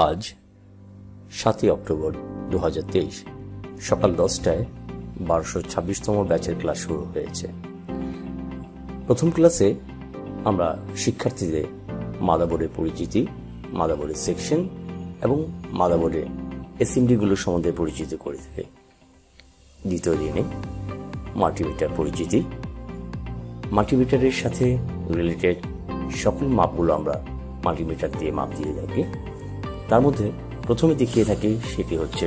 আজ 7 অক্টোবর 2023 সকাল 10টায় 1226তম ব্যাচের ক্লাস শুরু হয়েছে। প্রথম ক্লাসে আমরা শিক্ষার্থীদের মাদারবোর্ডের পরিচিতি, মাদারবোর্ডের সেকশন এবং মাদারবোর্ডের এসএমডিগুলো সম্বন্ধে পরিচিত করে থাকি। দ্বিতীয় দিনে মাল্টিমিটার পরিচিতি, মাল্টিমিটারের সাথে রিলেটেড সকল মাপগুলো আমরা মাল্টিমিটার দিয়ে মাপ দিয়ে থাকি। তার মধ্যে প্রথমে দেখিয়ে থাকি সেটি হচ্ছে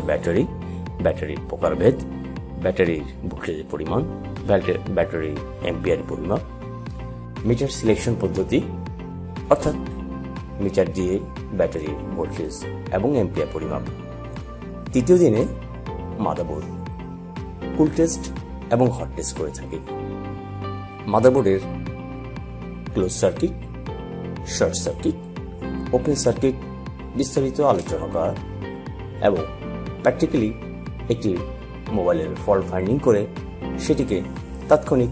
ব্যাটারির প্রকারভেদ, ব্যাটারির ভোল্টেজের পরিমাণ, ব্যাটারির অ্যাম্পিয়ার পরিমাপ, মিটার সিলেকশন পদ্ধতি অর্থাৎ মিটার দিয়ে ব্যাটারির ভোল্টেজ এবং অ্যাম্পিয়ার পরিমাপ। তৃতীয় দিনে মাদারবোর্ড কুল টেস্ট এবং হট টেস্ট করে থাকি। মাদারবোর্ডের close circuit, short circuit, open circuit বিস্তারিত আলোচনা করা এবং প্র্যাকটিক্যালি একটি মোবাইলের ফল্ট ফাইন্ডিং করে সেটিকে তাৎক্ষণিক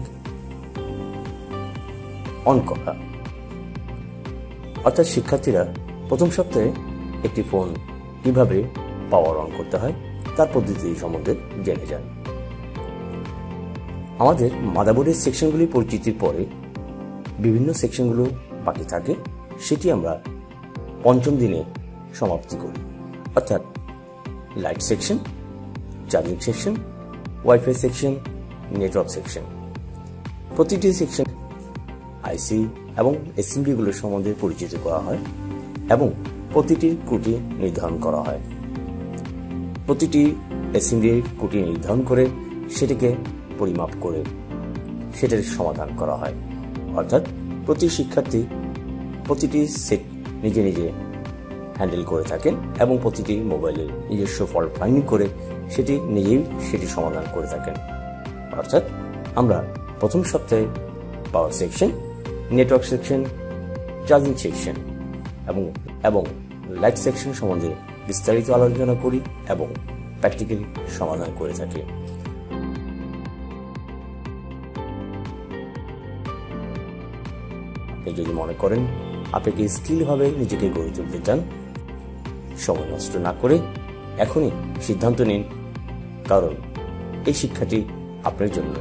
অন করা। অর্থাৎ শিক্ষার্থীরা প্রথম সপ্তাহে একটি ফোন কিভাবে পাওয়ার অন করতে হয় তার পদ্ধতি সম্বন্ধে জেনে যান। আমাদের মাদারবোর্ডের সেকশনগুলি পরিচিতির পরে বিভিন্ন সেকশনগুলো বাকি থাকে, সেটি আমরা পঞ্চম দিনে সমাপ্তি করি। অর্থাৎ light section, charging section, wifi section, network section. প্রতিটি সেকশন আইসি এবং এসএমডিগুলোর সম্বন্ধে পরিচিত করা হয় এবং প্রতিটির ত্রুটি নির্ধারণ করা হয়। প্রতিটি এসএমডির ত্রুটি নির্ধারণ করে সেটিকে পরিমাপ করে সেটার সমাধান করা হয়। অর্থাৎ প্রতি শিক্ষার্থী প্রতিটি সেট নিজে নিজে হ্যান্ডেল করে থাকেন এবং প্রতিটি মোবাইলের নিজস্ব ফল্ট ফাইন্ডিং করে সেটি সমাধান করে থাকেন। অর্থাৎ আমরা প্রথম সপ্তাহে power section, network section, charging section এবং লাইট সেকশন সম্বন্ধে বিস্তারিত আলোচনা করি এবং প্র্যাকটিক্যালি সমাধান করে থাকি। আপনি যদি মনে করেন আপনাকে স্কিলভাবে নিজেকে গড়ে তুলতে চান, সময় নষ্ট না করে এখনই সিদ্ধান্ত নিন, কারণ এই শিক্ষাটি আপনার জন্য